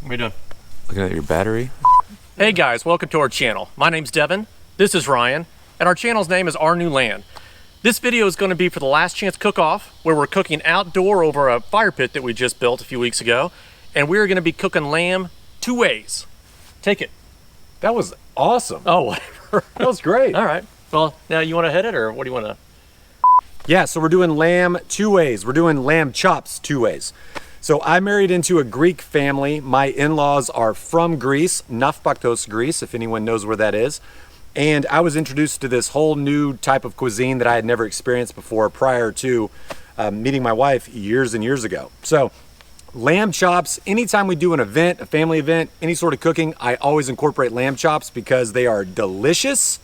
What are you doing? Looking at your battery. Hey guys, welcome to our channel. My name's Devin, this is Ryan, and our channel's name is Our New Land. This video is going to be for the Last Chance Cook-Off, where we're cooking outdoor over a fire pit that we just built a few weeks ago, and we're going to be cooking lamb 2 ways. Take it. That was awesome. Oh, whatever. That was great. All right. Well, now you want to hit it, or what do you want to? Yeah, so we're doing lamb 2 ways. We're doing lamb chops 2 ways. So I married into a Greek family. My in-laws are from Greece, Nafpaktos, Greece, if anyone knows where that is. And I was introduced to this whole new type of cuisine that I had never experienced before prior to meeting my wife years and years ago. So lamb chops, anytime we do an event, a family event, any sort of cooking, I always incorporate lamb chops because they are delicious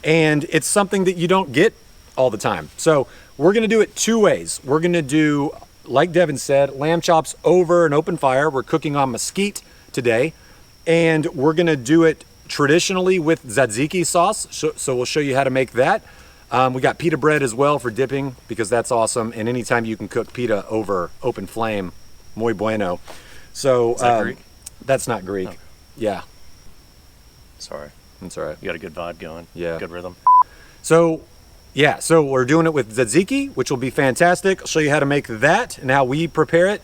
and it's something that you don't get all the time. So we're gonna do it 2 ways. We're gonna do, like Devin said, lamb chops over an open fire. We're cooking on mesquite today, and we're gonna do it traditionally with tzatziki sauce. So we'll show you how to make that. We got pita bread as well for dipping because that's awesome. And anytime you can cook pita over open flame, muy bueno. So Is that Greek? That's not Greek. Oh. Yeah, Sorry. that's all right. You got a good vibe going. Yeah. Good rhythm. So yeah, so we're doing it with tzatziki, which will be fantastic. I'll show you how to make that and how we prepare it.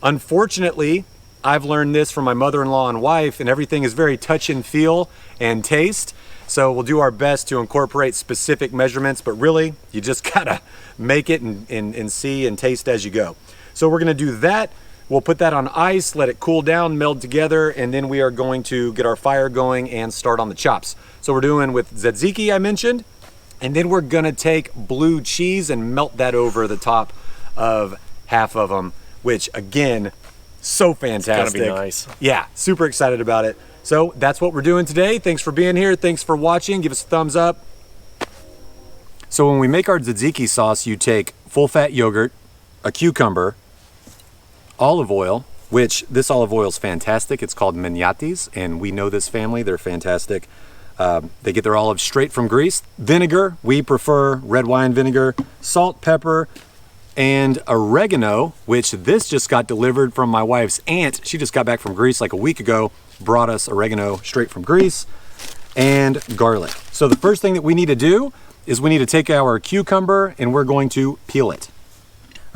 Unfortunately, I've learned this from my mother-in-law and wife, and everything is very touch and feel and taste. So we'll do our best to incorporate specific measurements, but really, you just gotta make it and see and taste as you go. So we're gonna do that. We'll put that on ice, let it cool down, meld together, and then we are going to get our fire going and start on the chops. So we're doing with tzatziki, I mentioned, and then we're gonna take blue cheese and melt that over the top of half of them, which again, so fantastic. It's gonna be nice. Yeah, super excited about it. So that's what we're doing today. Thanks for being here. Thanks for watching. Give us a thumbs up. So when we make our tzatziki sauce, you take full fat yogurt, a cucumber, olive oil, which this olive oil is fantastic. It's called Menyatis, and we know this family. They're fantastic. They get their olives straight from Greece. Vinegar, we prefer red wine vinegar, salt, pepper, and oregano, which this just got delivered from my wife's aunt. She just got back from Greece like a week ago, brought us oregano straight from Greece, and garlic. So the first thing that we need to do is we need to take our cucumber and we're going to peel it.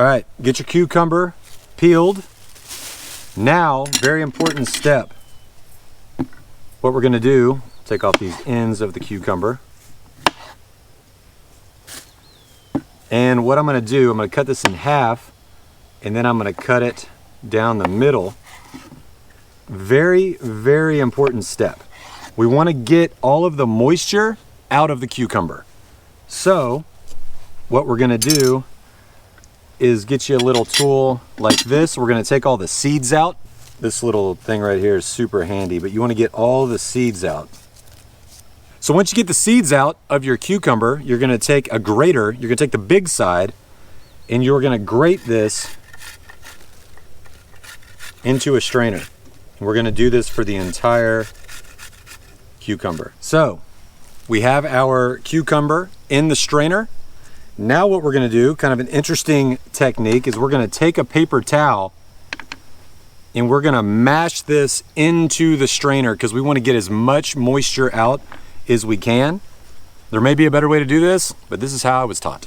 All right, get your cucumber peeled. Now, very important step. What we're gonna do, take off these ends of the cucumber. And what I'm gonna do, I'm gonna cut this in half and then I'm gonna cut it down the middle. Very, very important step. We wanna get all of the moisture out of the cucumber. So, what we're gonna do is get you a little tool like this. We're gonna take all the seeds out. This little thing right here is super handy, but you wanna get all the seeds out. So once you get the seeds out of your cucumber, you're gonna take a grater, you're gonna take the big side, and you're gonna grate this into a strainer. And we're gonna do this for the entire cucumber. So we have our cucumber in the strainer. Now what we're gonna do, kind of an interesting technique, is we're gonna take a paper towel and we're gonna mash this into the strainer because we wanna get as much moisture out as we can. There may be a better way to do this, but this is how I was taught.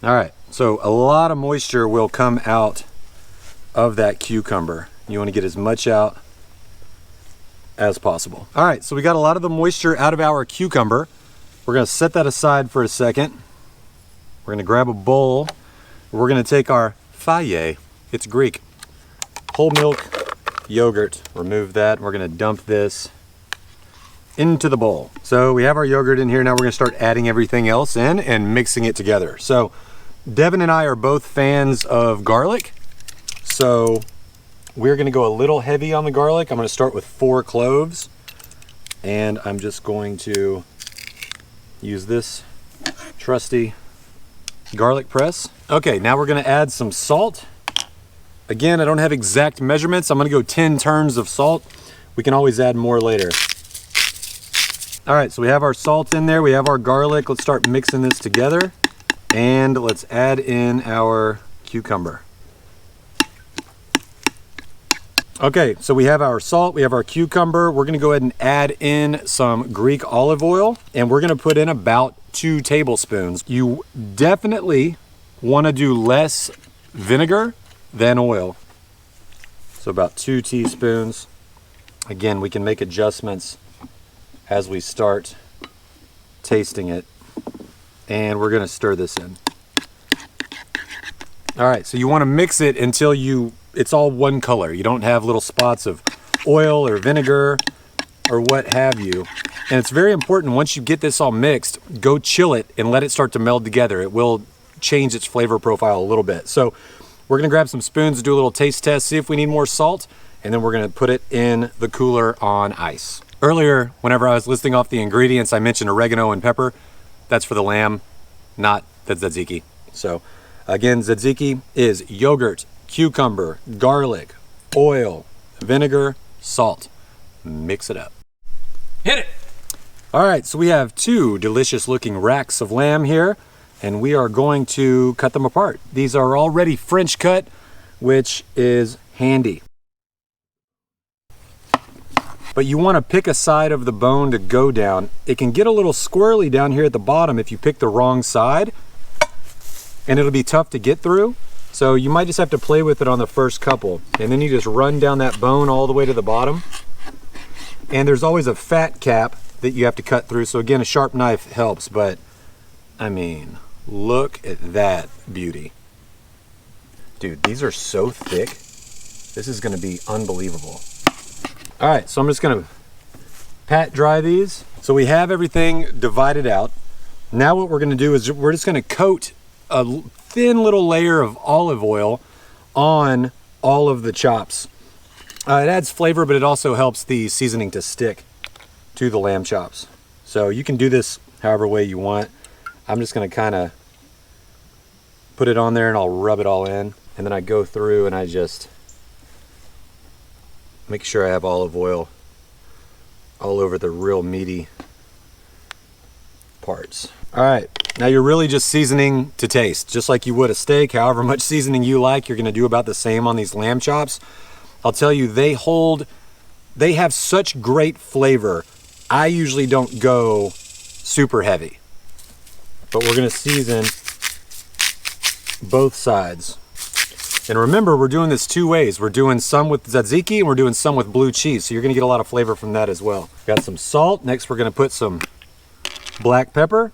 All right, so a lot of moisture will come out of that cucumber. You wanna get as much out as possible. All right, so we got a lot of the moisture out of our cucumber. We're gonna set that aside for a second. We're gonna grab a bowl. We're gonna take our faye, it's Greek, whole milk yogurt, remove that. We're gonna dump this into the bowl. So we have our yogurt in here. Now we're gonna start adding everything else in and mixing it together. So Devin and I are both fans of garlic. So we're gonna go a little heavy on the garlic. I'm gonna start with 4 cloves and I'm just going to use this trusty garlic press. Okay, now we're gonna add some salt. Again, I don't have exact measurements. I'm gonna go 10 turns of salt. We can always add more later. All right, so we have our salt in there. We have our garlic. Let's start mixing this together. And let's add in our cucumber. Okay, so we have our salt, we have our cucumber. We're gonna go ahead and add in some Greek olive oil, and we're gonna put in about 2 tablespoons. You definitely wanna do less vinegar than oil. So about 2 teaspoons. Again, we can make adjustments as we start tasting it. And we're gonna stir this in. All right, so you wanna mix it until it's all one color. You don't have little spots of oil or vinegar or what have you. And it's very important, once you get this all mixed, go chill it and let it start to meld together. It will change its flavor profile a little bit. So we're gonna grab some spoons, do a little taste test, see if we need more salt, and then we're gonna put it in the cooler on ice. Earlier, whenever I was listing off the ingredients, I mentioned oregano and pepper. That's for the lamb, not the tzatziki. So again, tzatziki is yogurt, cucumber, garlic, oil, vinegar, salt. Mix it up. Hit it. All right, so we have 2 delicious looking racks of lamb here, and we are going to cut them apart. These are already French cut, which is handy. But you want to pick a side of the bone to go down. It can get a little squirrely down here at the bottom if you pick the wrong side, and it'll be tough to get through. So you might just have to play with it on the first couple, and then you just run down that bone all the way to the bottom. And there's always a fat cap that you have to cut through. So again, a sharp knife helps, but I mean, look at that beauty. Dude, these are so thick. This is gonna be unbelievable. All right, so I'm just gonna pat dry these. So we have everything divided out. Now what we're gonna do is we're just gonna coat a thin little layer of olive oil on all of the chops. It adds flavor, but it also helps the seasoning to stick to the lamb chops. So you can do this however way you want. I'm just gonna kind of put it on there and I'll rub it all in. And then I go through and I just make sure I have olive oil all over the real meaty parts. All right, now you're really just seasoning to taste, just like you would a steak. However much seasoning you like, you're gonna do about the same on these lamb chops. I'll tell you, they have such great flavor. I usually don't go super heavy, but we're gonna season both sides. And remember, we're doing this 2 ways. We're doing some with tzatziki and we're doing some with blue cheese, so you're gonna get a lot of flavor from that as well. Got some salt. Next, we're gonna put some black pepper.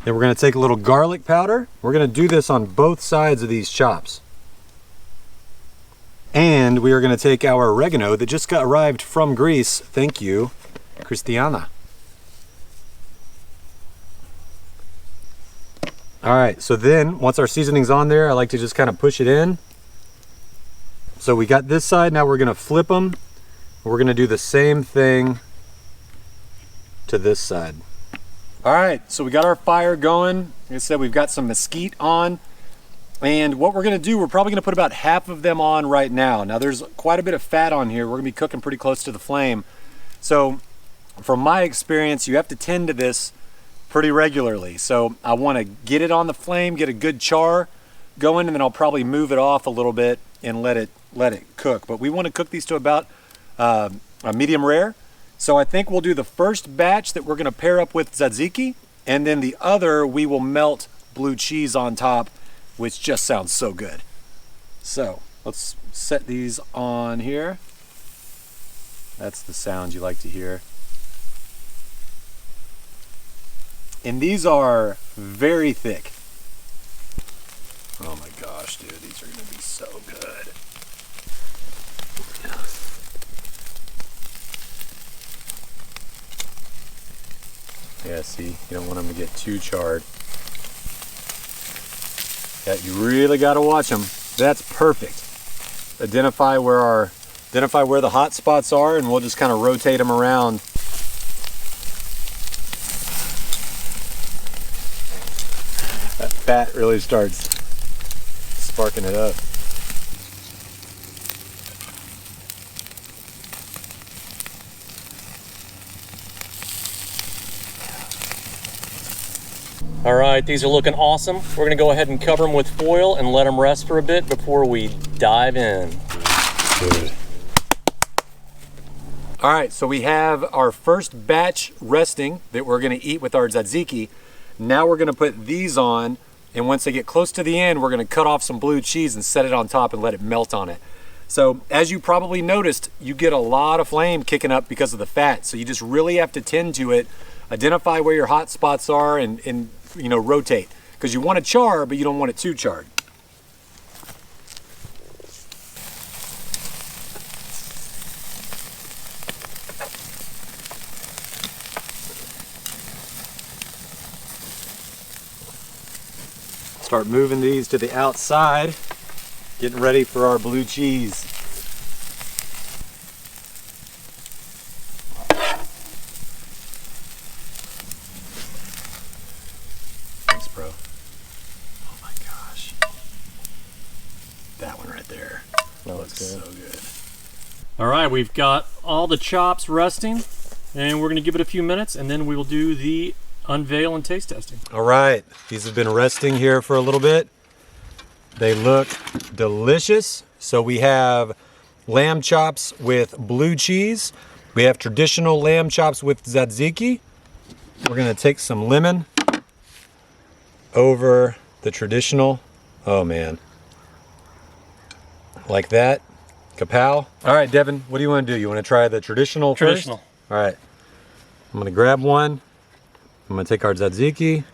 Then we're gonna take a little garlic powder. We're gonna do this on both sides of these chops. And we are gonna take our oregano that just got arrived from Greece. Thank you, Christiana. All right, so then once our seasoning's on there, I like to just kind of push it in. So we got this side, now we're gonna flip them. We're gonna do the same thing to this side. All right, so we got our fire going. Like I said, we've got some mesquite on. And what we're gonna do, we're probably gonna put about half of them on right now. Now there's quite a bit of fat on here. We're gonna be cooking pretty close to the flame. So from my experience, you have to tend to this pretty regularly. So I wanna get it on the flame, get a good char going, and then I'll probably move it off a little bit and let it cook. But we wanna cook these to about a medium rare. So I think we'll do the first batch that we're gonna pair up with tzatziki, and then the other we will melt blue cheese on top, which just sounds so good. So let's set these on here. That's the sound you like to hear. And these are very thick. Oh my gosh, dude, these are gonna be so good. Yeah, see, you don't want them to get too charred. Yeah, you really got to watch them. That's perfect. Identify where the hot spots are, and we'll just kind of rotate them around. That fat really starts sparking it up. All right, these are looking awesome. We're gonna go ahead and cover them with foil and let them rest for a bit before we dive in. Good. All right, so we have our first batch resting that we're gonna eat with our tzatziki. Now we're gonna put these on, and once they get close to the end, we're gonna cut off some blue cheese and set it on top and let it melt on it. So as you probably noticed, you get a lot of flame kicking up because of the fat. So you just really have to tend to it, identify where your hot spots are, and you know, rotate. Because you want to char, but you don't want it too charred. Start moving these to the outside, getting ready for our blue cheese. Thanks, bro. Oh my gosh. That one right there. That looks so good. All right, we've got all the chops resting, and we're gonna give it a few minutes, and then we will do the unveil and taste testing. All right, these have been resting here for a little bit. They look delicious. So we have lamb chops with blue cheese. We have traditional lamb chops with tzatziki. We're gonna take some lemon over the traditional. Oh man, like that. Kapow. All right, Devin, what do you want to do? You want to try the traditional first? All right, I'm gonna grab one. I'm gonna take our tzatziki.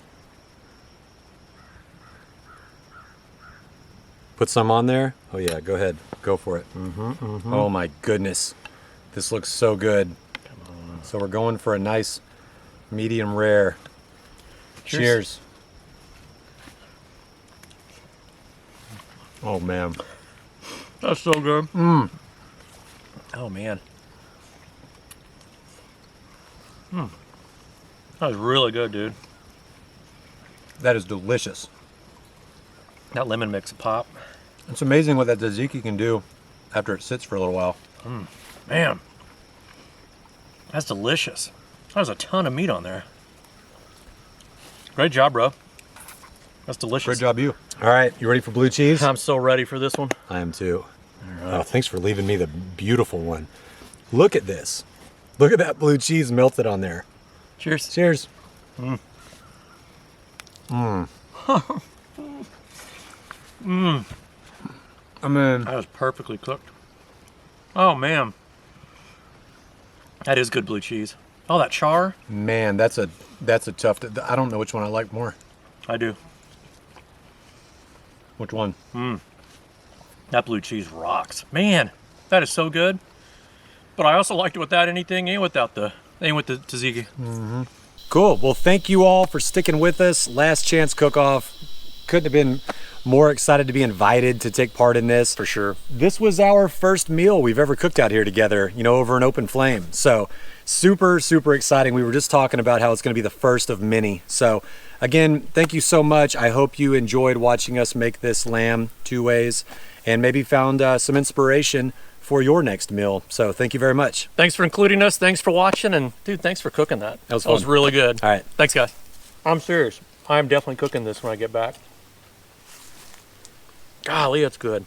Put some on there. Oh yeah, go ahead, go for it. Oh my goodness, this looks so good. Come on. So we're going for a nice medium rare. Cheers. Oh man. That's so good. Oh man. That was really good, dude. That is delicious. That lemon makes a pop. It's amazing what that tzatziki can do after it sits for a little while. Man, that's delicious. There's a ton of meat on there. Great job, bro. That's delicious. Great job, you. All right, you ready for blue cheese? I'm so ready for this one. I am too. All right. Oh, thanks for leaving me the beautiful one. Look at this. Look at that blue cheese melted on there. Cheers. Cheers. I mean, That was perfectly cooked. Oh man. That is good blue cheese. Oh, that char? man, that's a tough. I don't know which one I like more. I do. Which one? That blue cheese rocks. Man, that is so good. But I also liked it without anything and with the tzatziki. Cool. Well, thank you all for sticking with us. Last chance cook-off. Couldn't have been more excited to be invited to take part in this. For sure. This was our first meal we've ever cooked out here together, you know, over an open flame. So super, super exciting. We were just talking about how it's going to be the first of many. So again, thank you so much. I hope you enjoyed watching us make this lamb two ways and maybe found some inspiration for your next meal. So thank you very much. Thanks for including us. Thanks for watching. And dude, thanks for cooking that. That was That was fun. really good. All right. Thanks, guys. I'm serious. I'm definitely cooking this when I get back. Golly, it's good.